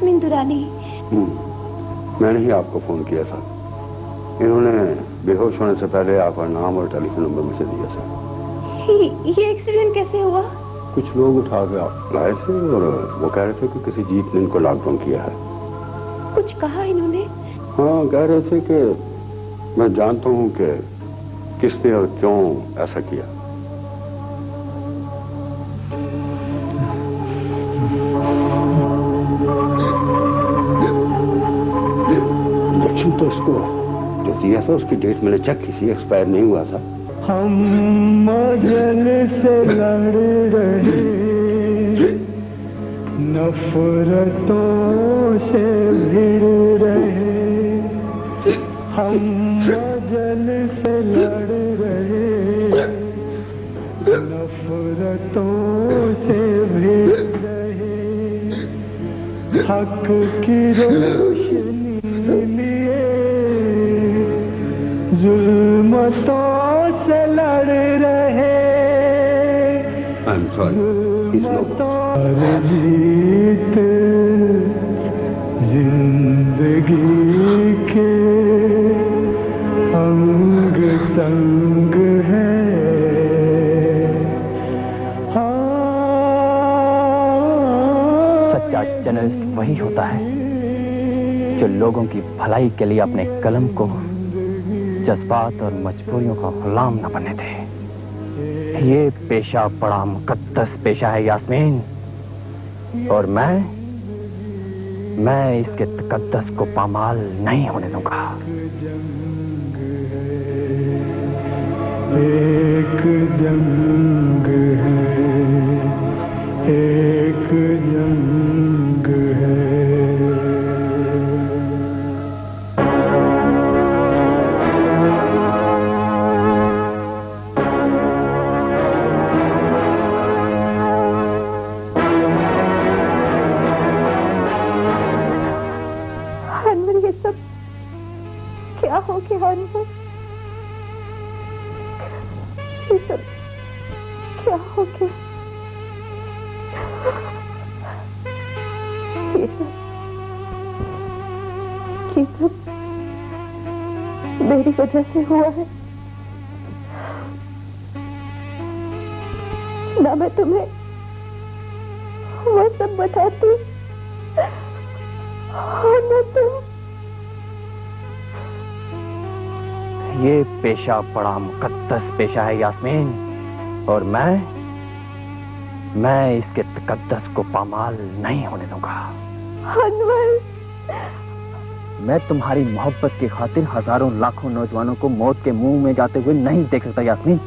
यास्मीन दुरानी। मैंने ही आपको फोन किया था। इन्होंने बेहोश होने से पहले आपका नाम और टेलीफोन नंबर मुझे दिया था। ये एक्सीडेंट कैसे हुआ? कुछ लोग उठा के लाए थे और वो कह रहे थे कि किसी जीप ने इनको लॉकडाउन किया है। कुछ कहा इन्होंने? हाँ, कह रहे थे कि मैं जानता हूँ कि किसने और क्यों ऐसा किया। इंजेक्शन तो इसको जो दिया था उसकी डेट मैंने चेक की थी, एक्सपायर नहीं हुआ था। हम मजल से लड़ रहे, नफरतों से भिड़ रहे, हम मजल से लड़ रहे, नफरतों से भिड़ रहे, हक की रोशनी लिए जुल्मतों से लड़ रहे। I'm sorry. He's no. जीत जिंदगी के अंग संग है। सच्चा जर्नलिस्ट वही होता है जो लोगों की भलाई के लिए अपने कलम को जज्बात और मजबूरियों का गुलाम न बनने दे। ये पेशा बड़ा मुकद्दस पेशा है यास्मीन, और मैं इसके तकद्दस को पामाल नहीं होने दूंगा। एक जंग है, एक जंग है। हो गया अनवर? ये सब क्या हो गया? ये सब मेरी वजह से हुआ है ना। मैं तुम्हें वो सब बताती और ना तुम। ये पेशा बड़ा मुकद्दस पेशा है यास्मीन, और मैं इसके तकद्दस को पामाल नहीं होने दूंगा। अनवर, मैं तुम्हारी मोहब्बत की खातिर हजारों लाखों नौजवानों को मौत के मुंह में जाते हुए नहीं देख सकता यास्मीन।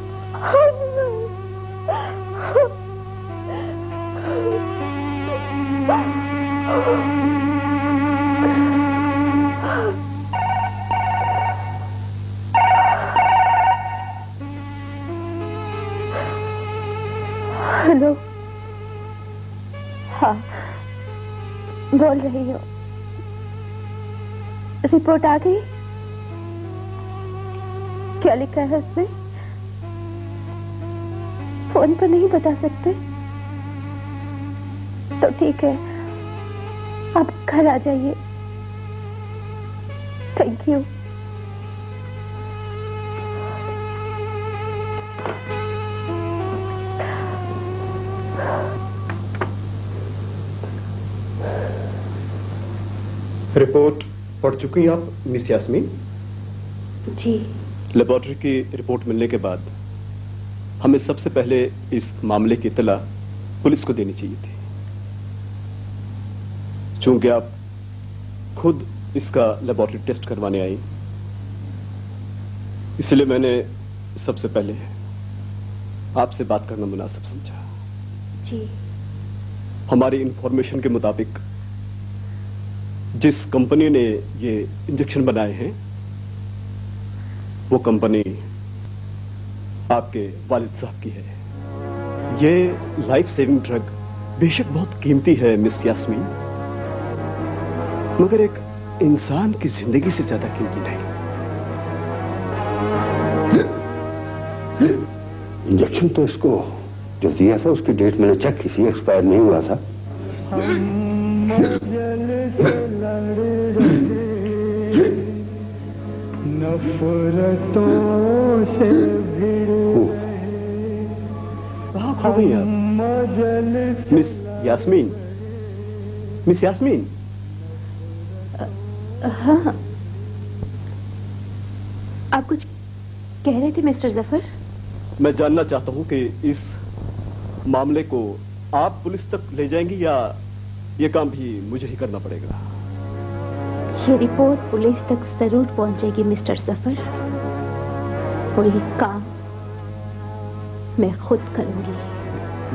हेलो, हाँ बोल रही हूँ। रिपोर्ट आ गई? क्या लिखा है उसमें? फोन पर नहीं बता सकते? तो ठीक है, आप घर आ जाइए। Thank you. रिपोर्ट पढ़ चुकी हैं आप मिस यास्मीन? जी। लेबोरेटरी की रिपोर्ट मिलने के बाद हमें सबसे पहले इस मामले की इत्तला पुलिस को देनी चाहिए थी। चूंकि आप खुद इसका लेबोरेटरी टेस्ट करवाने आई, इसलिए मैंने सबसे पहले आपसे बात करना मुनासिब समझा। जी। हमारी इंफॉर्मेशन के मुताबिक जिस कंपनी ने ये इंजेक्शन बनाए हैं वो कंपनी आपके वालिद साहब की है। ये लाइफ सेविंग ड्रग बेशक बहुत कीमती है मिस यास्मीन, मगर एक इंसान की जिंदगी से ज्यादा कीमती नहीं। इंजेक्शन तो इसको जो दिया था उसकी डेट मैंने चेक की थी, एक्सपायर नहीं हुआ था। नफरतों से कहाँ खो गई आप? Miss Yasmin, miss Yasmin. हाँ, आप कुछ कह रहे थे मिस्टर जफर? मैं जानना चाहता हूं कि इस मामले को आप पुलिस तक ले जाएंगी या ये काम भी मुझे ही करना पड़ेगा? ये रिपोर्ट पुलिस तक जरूर पहुंचेगी मिस्टर जफर, और ये काम मैं खुद करूंगी।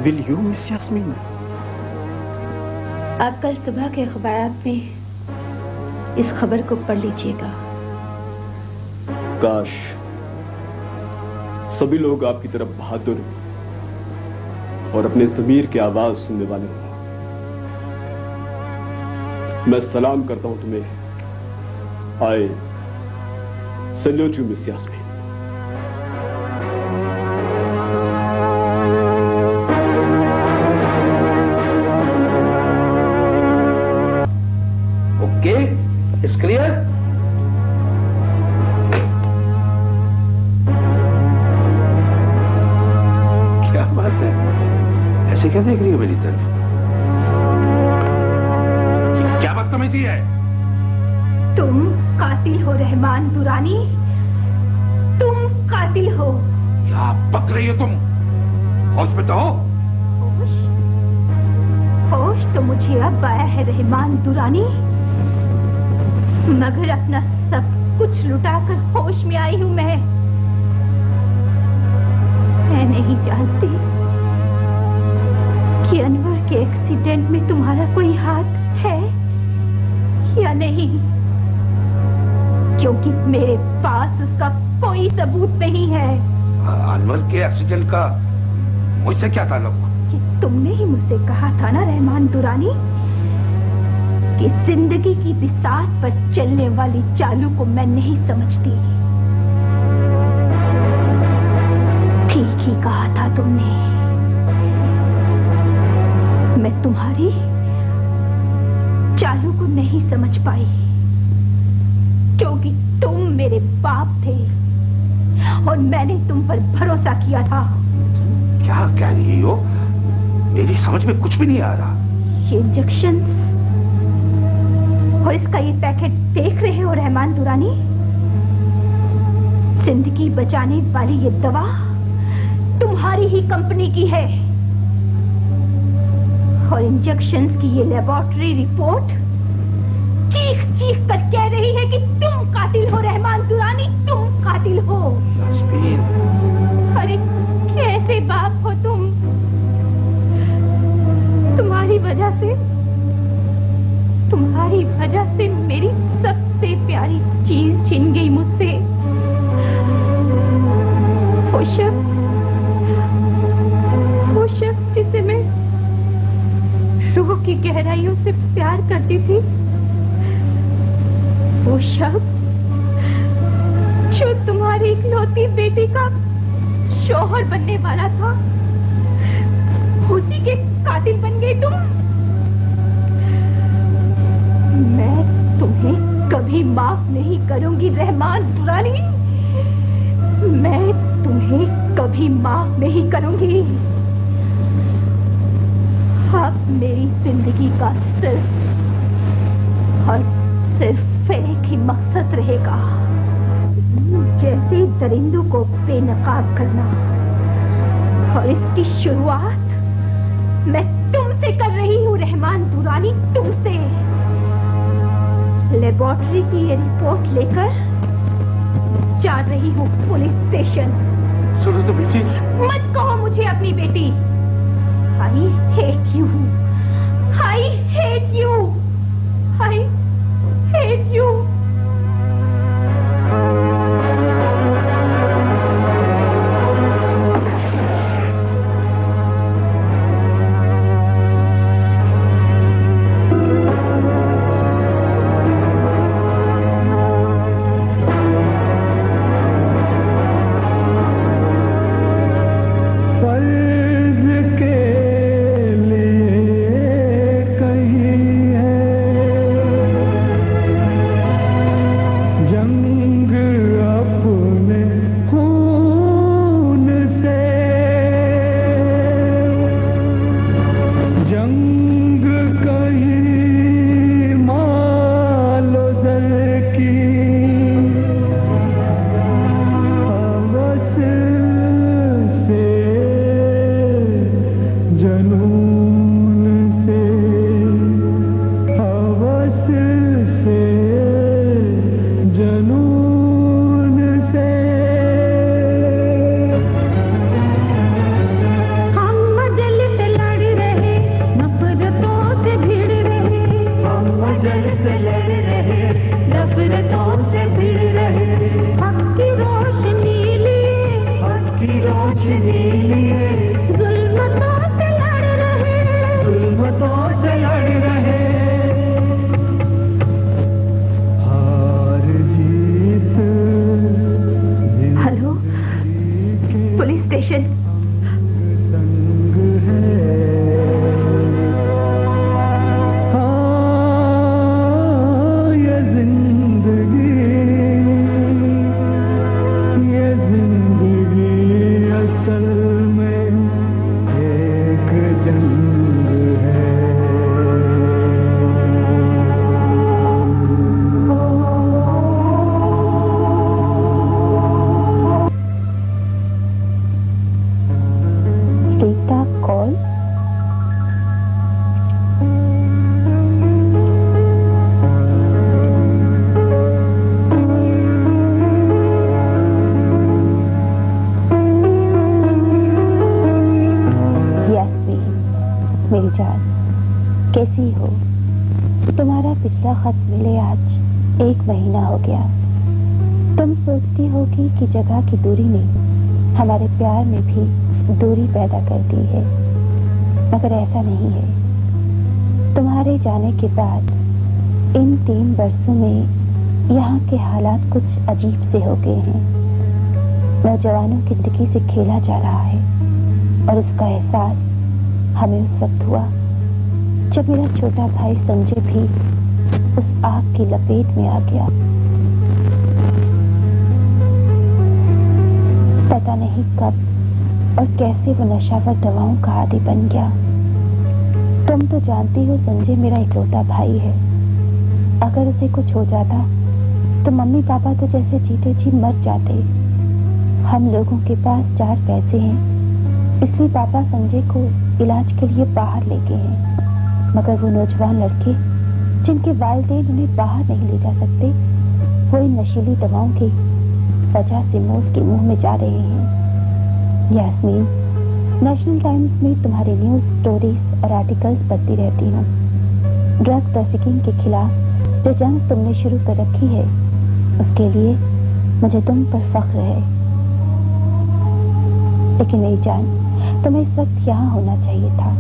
Will you miss Yasmin? आप कल सुबह के अखबारात में इस खबर को पढ़ लीजिएगा। काश सभी लोग आपकी तरफ बहादुर और अपने ज़मीर की आवाज सुनने वाले हों। मैं सलाम करता हूं तुम्हें। I salute you miss Yasmin. Okay, it's clear. क्या बात है, ऐसे क्या देख रही हो मेरी तरफ? क्या बदतमीजी है? तुम कातिल हो रहमान दुरानी, तुम कातिल हो। क्या बक रही हो तुम? होश में तो हो? होश? होश तो मुझे अब आया है रहमान दुरानी, मगर अपना सब कुछ लुटाकर होश में आई हूं मैं नहीं जानती कि अनवर के एक्सीडेंट में तुम्हारा कोई हाथ है या नहीं, क्योंकि मेरे पास उसका कोई सबूत नहीं है। अनवर के एक्सीडेंट का मुझसे क्या ताल्लुक? कि तुमने ही मुझसे कहा था ना रहमान दुरानी कि जिंदगी की बिसात पर चलने वाली चालू को मैं नहीं समझती। ठीक ही कहा था तुमने। मैं तुम्हारी चालू को नहीं समझ पाई, क्योंकि तुम मेरे बाप थे और मैंने तुम पर भरोसा किया था। क्या कह रही हो? मेरी समझ में कुछ भी नहीं आ रहा। ये इंजेक्शंस और इसका ये पैकेट देख रहे हो रहमान दुरानी? जिंदगी बचाने वाली ये दवा तुम्हारी ही कंपनी की है, और इंजेक्शंस की ये लेबोरेटरी रिपोर्ट चीख चीख कर कह रही है कि तुम कातिल हो रहमान दुरानी, तुम कातिल हो। यास्मीन, अरे कैसे बाप हो तुम? तुम्हारी वजह से मेरी सबसे प्यारी चीज छीन गई मुझसे। वो शख्स जिसे मैं रूह की गहराइयों से प्यार करती थी, वो शख्स जो तुम्हारी इकलौती बेटी का शौहर बनने वाला था, उसी के कातिल बन गए तुम। मैं तुम्हें कभी माफ नहीं करूंगी रहमान दुरानी, मैं तुम्हें कभी माफ नहीं करूंगी। अब मेरी जिंदगी का सिर्फ और सिर्फ एक ही मकसद रहेगा, जैसे दरिंदों को बेनकाब करना, और इसकी शुरुआत मैं तुमसे कर रही हूँ रहमान दुरानी, तुमसे। लेबोरेटरी की ये रिपोर्ट लेकर जा रही हूँ पुलिस स्टेशन। सुनो तो बेटी। मत कहो मुझे अपनी बेटी। I hate you. I hate you. I hate you. फर्ज के लिए कहीं है खत मिले आज 1 महीना हो गया। तुम सोचती होगी कि जगह की दूरी ने हमारे प्यार में भी दूरी पैदा कर दी है, मगर ऐसा नहीं है। तुम्हारे जाने के बाद इन 3 वर्षों में यहाँ के हालात कुछ अजीब से हो गए हैं। नौजवानों की जिंदगी से खेला जा रहा है और उसका एहसास हमें उस वक्त हुआ जब मेरा छोटा भाई संजय भी उस आग की लपेट में आ गया। पता नहीं कब और कैसे वो नशावर दवाओं का आदी बन गया। तुम तो जानती हो संजय मेरा इकलौता भाई है। अगर उसे कुछ हो जाता तो मम्मी पापा तो जैसे जीते जी मर जाते। हम लोगों के पास 4 पैसे हैं, इसलिए पापा संजय को इलाज के लिए बाहर ले गए हैं। मगर वो नौजवान लड़के जिनके वालिदैन उन्हें बाहर नहीं ले जा सकते, वो इन नशीली दवाओं की वजह से मौत के मुंह में जा रहे हैं। यास्मीन, नेशनल टाइम्स में तुम्हारी न्यूज स्टोरीज और आर्टिकल्स पढ़ती रहती हूँ। ड्रग ट्रैफिकिंग के खिलाफ जो जंग तुमने शुरू कर रखी है, उसके लिए मुझे तुम पर फख्र है। लेकिन मेरी जान, तुम्हें इस वक्त यहाँ होना चाहिए था।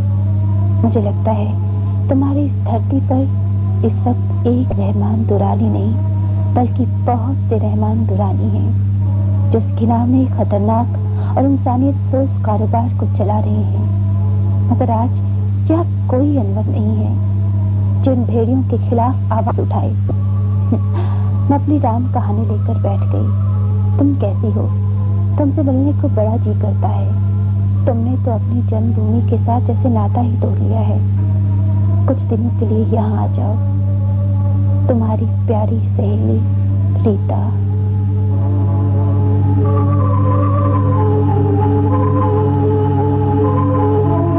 मुझे लगता है तुम्हारी इस धरती पर इस वक्त एक रहमान दुरानी नहीं, बल्कि बहुत से रहमान दुरानी हैं, जो इसके नाम में खतरनाक और इंसानियत सोच कारोबार को चला रहे हैं। मगर आज यहाँ कोई अनवर नहीं है जो इन भेड़ियों के खिलाफ आवाज उठाए। मैं अपनी राम कहानी लेकर बैठ गई। तुम कैसी हो? तुमसे मिलने को बड़ा जी करता है। तुमने तो अपनी जन्मभूमि के साथ जैसे नाता ही तोड़ लिया है। कुछ दिनों के लिए यहाँ आ जाओ। तुम्हारी प्यारी सहेली रीता।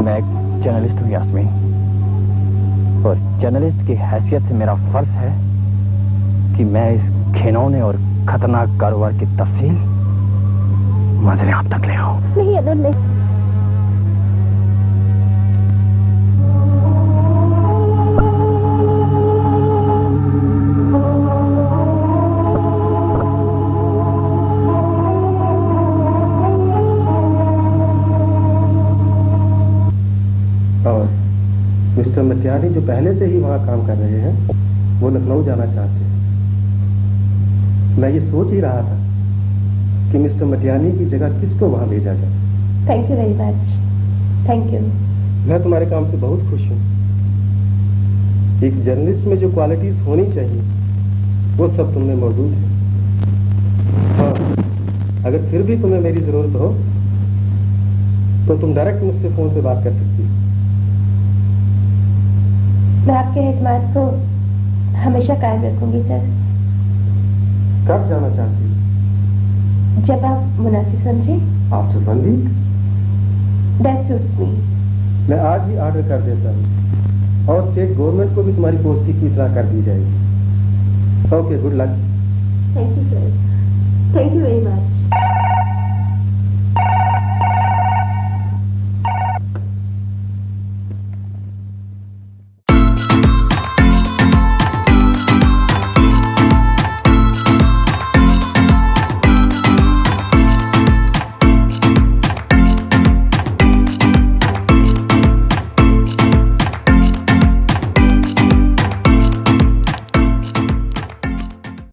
मैं एक जर्नलिस्ट हूँ यास्मीन, और जर्नलिस्ट की हैसियत से मेरा फर्ज है कि मैं इस घिनौने और खतरनाक कारोबार की तफसील मंजरें आप तक ले आओ। नहीं अदर नहीं। और मिस्टर मटियानी जो पहले से ही वहाँ काम कर रहे हैं, वो लखनऊ जाना चाहते हैं। मैं ये सोच ही रहा था कि मिस्टर मटियानी की जगह किसको वहाँ भेजा जाए। Thank you very much. Thank you. मैं तुम्हारे काम से बहुत खुश हूँ। एक जर्नलिस्ट में जो क्वालिटीज होनी चाहिए, वो सब तुमने मौजूद है। हाँ, अगर फिर भी तुम्हें मेरी जरूरत हो तो तुम डायरेक्ट मुझसे फोन पे बात कर सकती हो। मैं आपके एतमाद को हमेशा कायम रखूंगी सर। कब जाना चाहती हो? जब आप मुनासिब समझे। After 1 week? That suits me. मैं आज ही ऑर्डर कर देता हूँ और स्टेट गवर्नमेंट को भी तुम्हारी पोस्टिंग की इतला कर दी जाएगी। Okay, good luck. Thank you sir. Thank you very much.